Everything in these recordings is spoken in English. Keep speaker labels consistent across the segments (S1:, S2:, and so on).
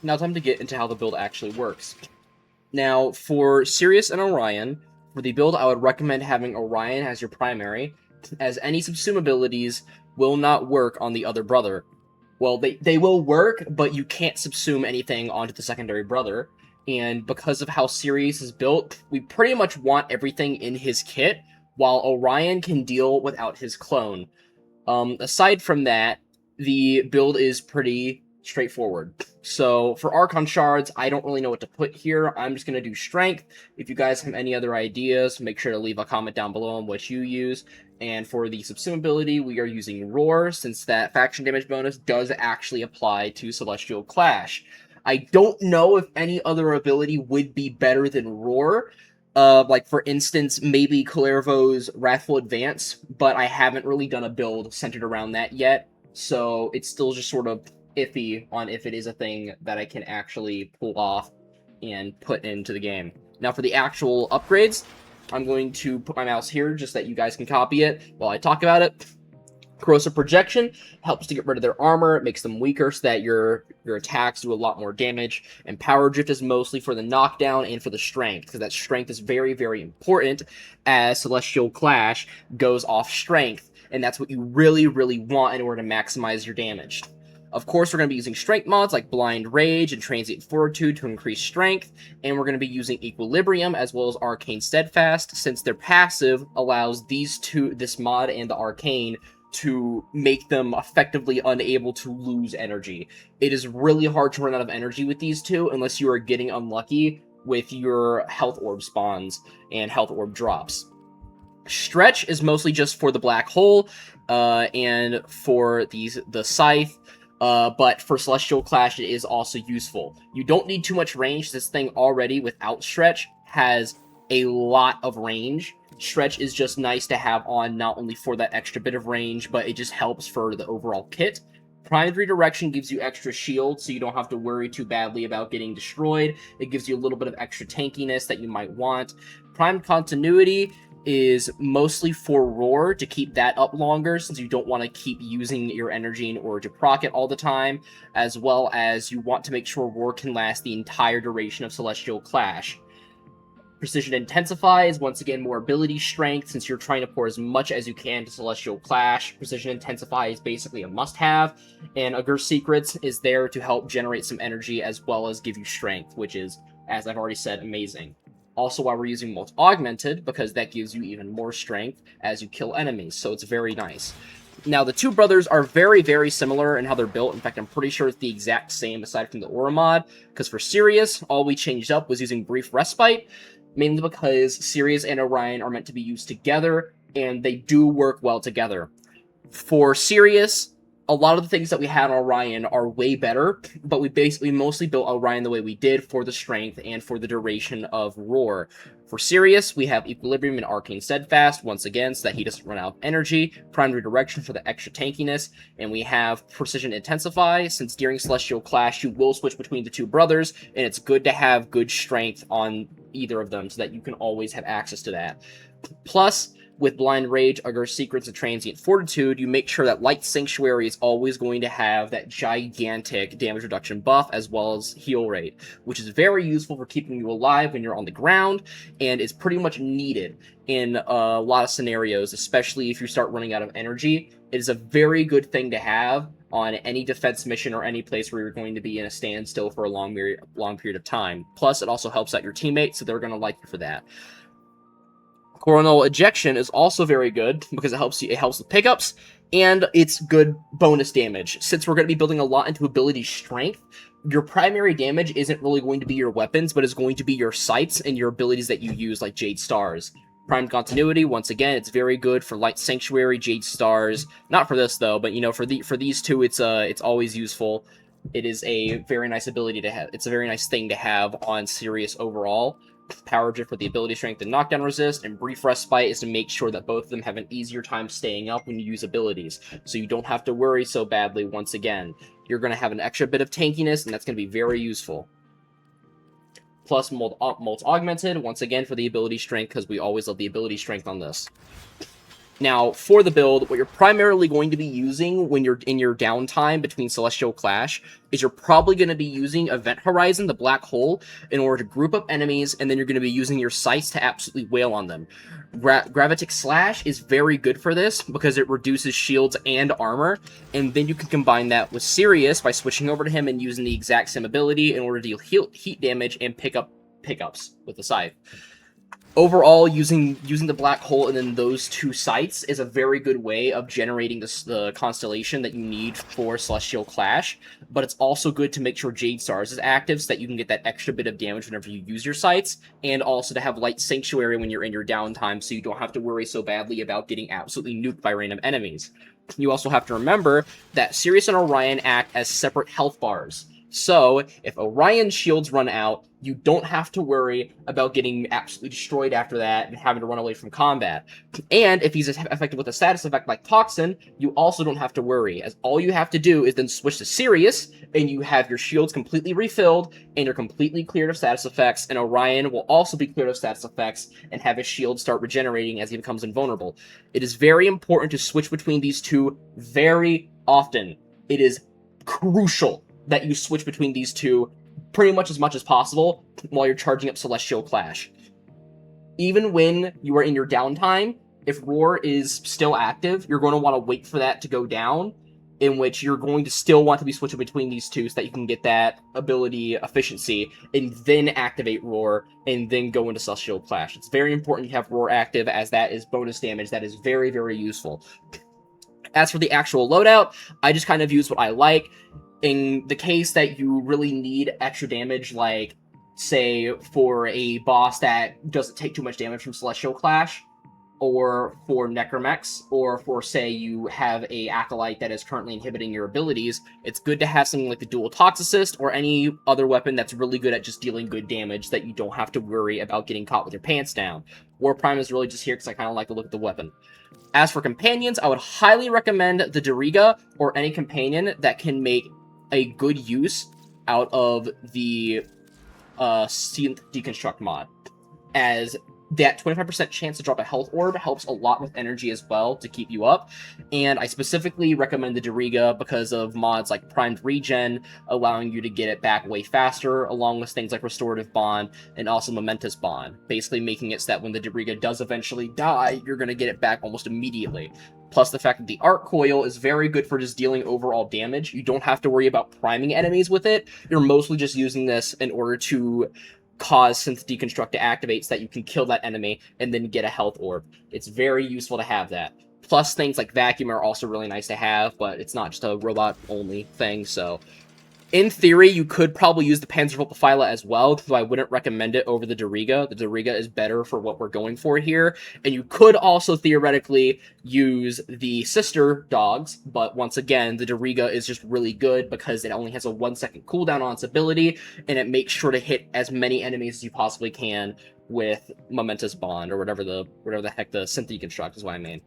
S1: now time to get into how the build actually works. Now, for Sirius and Orion, for the build, I would recommend having Orion as your primary, as any subsume abilities will not work on the other brother. Well, they will work, but you can't subsume anything onto the secondary brother. And because of how Sirius is built, we pretty much want everything in his kit, while Orion can deal without his clone. Aside from that, the build is pretty straightforward. So for Archon Shards, I don't really know what to put here. I'm just going to do Strength. If you guys have any other ideas, make sure to leave a comment down below on what you use. And for the subsume ability, we are using Roar, since that faction damage bonus does actually apply to Celestial Clash. I don't know if any other ability would be better than Roar. Like, for instance, maybe Kullervo's Wrathful Advance, but I haven't really done a build centered around that yet, so it's still just sort of iffy on if it is a thing that I can actually pull off and put into the game. Now, for the actual upgrades, I'm going to put my mouse here just so that you guys can copy it while I talk about it. Corrosive Projection helps to get rid of their armor. It makes them weaker so that your attacks do a lot more damage. And Power Drift is mostly for the knockdown and for the strength, because that strength is very, very important as Celestial Clash goes off strength. And that's what you really, really want in order to maximize your damage. Of course, we're going to be using strength mods like Blind Rage and Transient Fortitude to increase strength, and we're going to be using Equilibrium as well as Arcane Steadfast, since their passive allows these two, this mod and the Arcane, to make them effectively unable to lose energy. It is really hard to run out of energy with these two unless you are getting unlucky with your health orb spawns and health orb drops. Stretch is mostly just for the black hole and for the scythe. But for Celestial Clash, it is also useful. You don't need too much range. This thing already, without Stretch, has a lot of range. Stretch is just nice to have on, not only for that extra bit of range, but it just helps for the overall kit. Primed Redirection gives you extra shield, so you don't have to worry too badly about getting destroyed. It gives you a little bit of extra tankiness that you might want. Primed Continuity is mostly for Roar, to keep that up longer, since you don't want to keep using your energy in order to proc it all the time, as well as you want to make sure Roar can last the entire duration of Celestial Clash. Precision Intensify is once again more ability strength, since you're trying to pour as much as you can to Celestial Clash. Precision Intensify is basically a must-have, and Agur Secrets is there to help generate some energy as well as give you strength, which is, as I've already said, amazing. Also, while we're using Molt Augmented, because that gives you even more strength as you kill enemies, so it's very nice. Now, the two brothers are very, very similar in how they're built. In fact, I'm pretty sure it's the exact same aside from the Aura mod, because for Sirius, all we changed up was using Brief Respite, mainly because Sirius and Orion are meant to be used together, and they do work well together. For Sirius, a lot of the things that we had on Orion are way better, but we mostly built Orion the way we did for the strength and for the duration of Roar. For Sirius, we have Equilibrium and Arcane Steadfast, once again, so that he doesn't run out of energy, Primed Redirection for the extra tankiness, and we have Precision Intensify, since during Celestial Clash you will switch between the two brothers, and it's good to have good strength on either of them so that you can always have access to that. Plus, with Blind Rage, Agur Secrets, and Transient Fortitude, you make sure that Light Sanctuary is always going to have that gigantic damage reduction buff as well as heal rate, which is very useful for keeping you alive when you're on the ground, and is pretty much needed in a lot of scenarios, especially if you start running out of energy. It is a very good thing to have on any defense mission or any place where you're going to be in a standstill for a long period of time. Plus, it also helps out your teammates, so they're going to like you for that. Coronal Ejection is also very good because it helps with pickups, and it's good bonus damage. Since we're going to be building a lot into ability strength, your primary damage isn't really going to be your weapons, but is going to be your sights and your abilities that you use, like Jade Stars. Primed Continuity, once again, it's very good for Light Sanctuary, Jade Stars. Not for this though, but you know, for these two, it's always useful. It is a very nice ability to have. It's a very nice thing to have on Sirius overall. Power Drift for the ability strength and knockdown resist, and Brief Respite is to make sure that both of them have an easier time staying up when you use abilities, so you don't have to worry so badly once again. You're going to have an extra bit of tankiness, and that's going to be very useful. Plus Molt Augmented, once again for the ability strength, because we always love the ability strength on this. Now, for the build, what you're primarily going to be using when you're in your downtime between Celestial Clash is you're probably going to be using Event Horizon, the black hole, in order to group up enemies, and then you're going to be using your sights to absolutely wail on them. Gravitic Slash is very good for this because it reduces shields and armor, and then you can combine that with Sirius by switching over to him and using the exact same ability in order to deal heat damage and pickups with the scythe. Overall, using the black hole and then those two sights is a very good way of generating the constellation that you need for Celestial Clash, but it's also good to make sure Jade Stars is active so that you can get that extra bit of damage whenever you use your sights, and also to have Light Sanctuary when you're in your downtime so you don't have to worry so badly about getting absolutely nuked by random enemies. You also have to remember that Sirius and Orion act as separate health bars. So, if Orion's shields run out, you don't have to worry about getting absolutely destroyed after that and having to run away from combat. And if he's affected with a status effect like Toxin, you also don't have to worry, as all you have to do is then switch to Sirius, and you have your shields completely refilled, and you're completely cleared of status effects, and Orion will also be cleared of status effects, and have his shield start regenerating as he becomes invulnerable. It is very important to switch between these two very often. It is crucial that you switch between these two pretty much as possible while you're charging up Celestial Clash. Even when you are in your downtime, if Roar is still active, you're going to want to wait for that to go down, in which you're going to still want to be switching between these two so that you can get that ability efficiency, and then activate Roar, and then go into Celestial Clash. It's very important you have Roar active, as that is bonus damage that is very, very useful. As for the actual loadout, I just kind of use what I like. In the case that you really need extra damage, like, say, for a boss that doesn't take too much damage from Celestial Clash, or for Necromex, or for, say, you have a Acolyte that is currently inhibiting your abilities, it's good to have something like the Dual Toxicist, or any other weapon that's really good at just dealing good damage that you don't have to worry about getting caught with your pants down. WARFRAME is really just here because I kind of like to look at the weapon. As for companions, I would highly recommend the Dariga, or any companion that can make a good use out of the Synth Deconstruct mod, as that 25% chance to drop a health orb helps a lot with energy as well to keep you up, and I specifically recommend the Dariga because of mods like Primed Regen, allowing you to get it back way faster, along with things like Restorative Bond and also Momentous Bond, basically making it so that when the Dariga does eventually die, you're going to get it back almost immediately. Plus the fact that the Arc Coil is very good for just dealing overall damage. You don't have to worry about priming enemies with it. You're mostly just using this in order to cause Synth Deconstruct to activate so that you can kill that enemy and then get a health orb. It's very useful to have that. Plus things like Vacuum are also really nice to have, but it's not just a robot-only thing, so in theory, you could probably use the Panzervolpaphyla as well, though I wouldn't recommend it over the Dariga. The Dariga is better for what we're going for here. And you could also theoretically use the Sister Dogs, but once again, the Dariga is just really good because it only has a 1-second cooldown on its ability, and it makes sure to hit as many enemies as you possibly can with Momentous Bond, or whatever the heck the Synth Deconstruct is what I mean.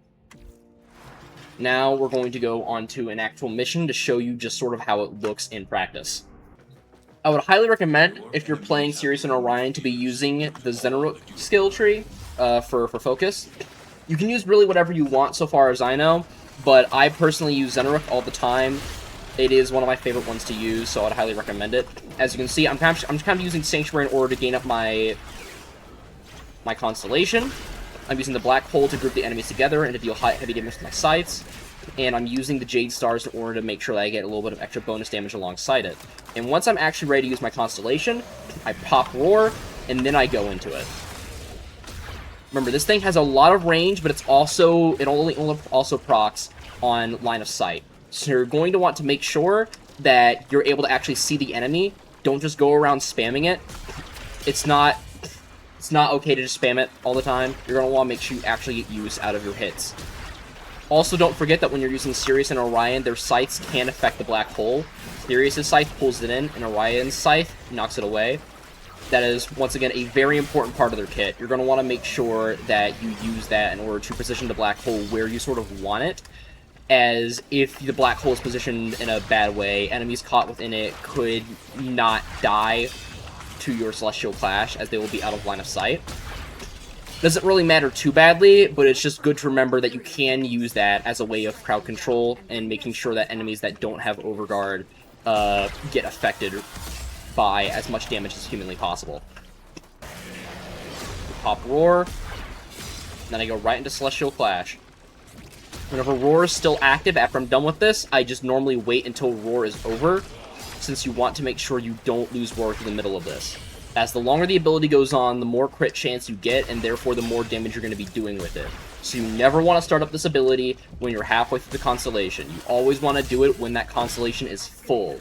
S1: Now we're going to go on to an actual mission to show you just sort of how it looks in practice. I would highly recommend, if you're playing Sirius and Orion, to be using the Zenrook skill tree for focus. You can use really whatever you want so far as I know, but I personally use Zenrook all the time. It is one of my favorite ones to use, so I'd highly recommend it. As you can see, I'm just kind of using Sanctuary in order to gain up my constellation. I'm using the black hole to group the enemies together and to deal heavy damage with my sights. And I'm using the Jade Stars in order to make sure that I get a little bit of extra bonus damage alongside it. And once I'm actually ready to use my constellation, I pop Roar, and then I go into it. Remember, this thing has a lot of range, but it only also procs on line of sight. So you're going to want to make sure that you're able to actually see the enemy. Don't just go around spamming it. It's not okay to just spam it all the time. You're going to want to make sure you actually get use out of your hits. Also, don't forget that when you're using Sirius and Orion, their scythes can affect the black hole. Sirius' scythe pulls it in, and Orion's scythe knocks it away. That is, once again, a very important part of their kit. You're going to want to make sure that you use that in order to position the black hole where you sort of want it, as if the black hole is positioned in a bad way, enemies caught within it could not die to your Celestial Clash, as they will be out of line of sight. Doesn't really matter too badly, but it's just good to remember that you can use that as a way of crowd control and making sure that enemies that don't have Overguard get affected by as much damage as humanly possible. Pop Roar, then I go right into Celestial Clash. Whenever Roar is still active after I'm done with this, I just normally wait until Roar is over, since you want to make sure you don't lose Roar to the middle of this. As the longer the ability goes on, the more crit chance you get, and therefore the more damage you're going to be doing with it. So you never want to start up this ability when you're halfway through the Constellation. You always want to do it when that Constellation is full.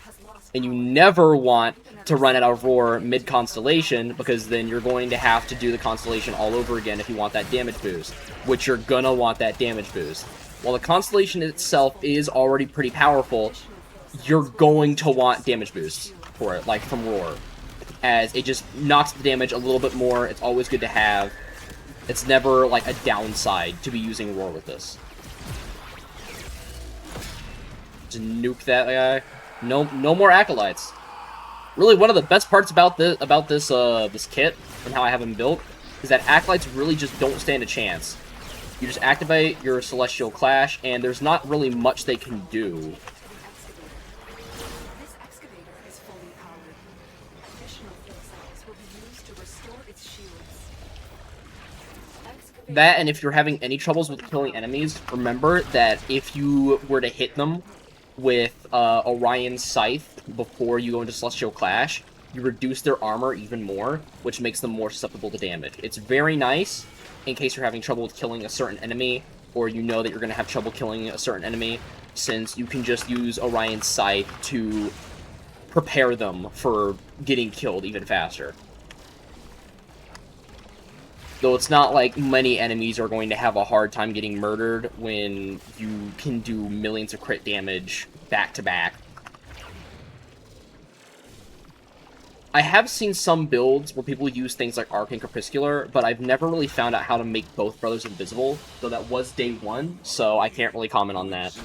S1: And you never want to run out of Roar mid-Constellation, because then you're going to have to do the Constellation all over again if you want that damage boost, which you're gonna want that damage boost. While the Constellation itself is already pretty powerful, you're going to want damage boosts for it, like from Roar, as it just knocks the damage a little bit more. It's always good to have. It's never like a downside to be using Roar with this. Just nuke that guy. No more acolytes. Really, one of the best parts about this kit and how I have him built is that acolytes really just don't stand a chance. You just activate your Celestial Clash, and there's not really much they can do. That, and if you're having any troubles with killing enemies, remember that if you were to hit them with Orion's Scythe before you go into Celestial Clash, you reduce their armor even more, which makes them more susceptible to damage. It's very nice in case you're having trouble with killing a certain enemy, or you know that you're going to have trouble killing a certain enemy, since you can just use Orion's Scythe to prepare them for getting killed even faster. Though it's not like many enemies are going to have a hard time getting murdered when you can do millions of crit damage back to back. I have seen some builds where people use things like Arc and Crepuscular, but I've never really found out how to make both brothers invisible, though that was day one, so I can't really comment on that.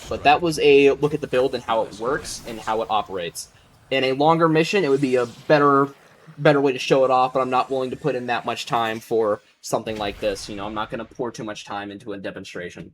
S1: But that was a look at the build and how it works and how it operates. In a longer mission, it would be a better way to show it off, but I'm not willing to put in that much time for something like this. You know, I'm not going to pour too much time into a demonstration.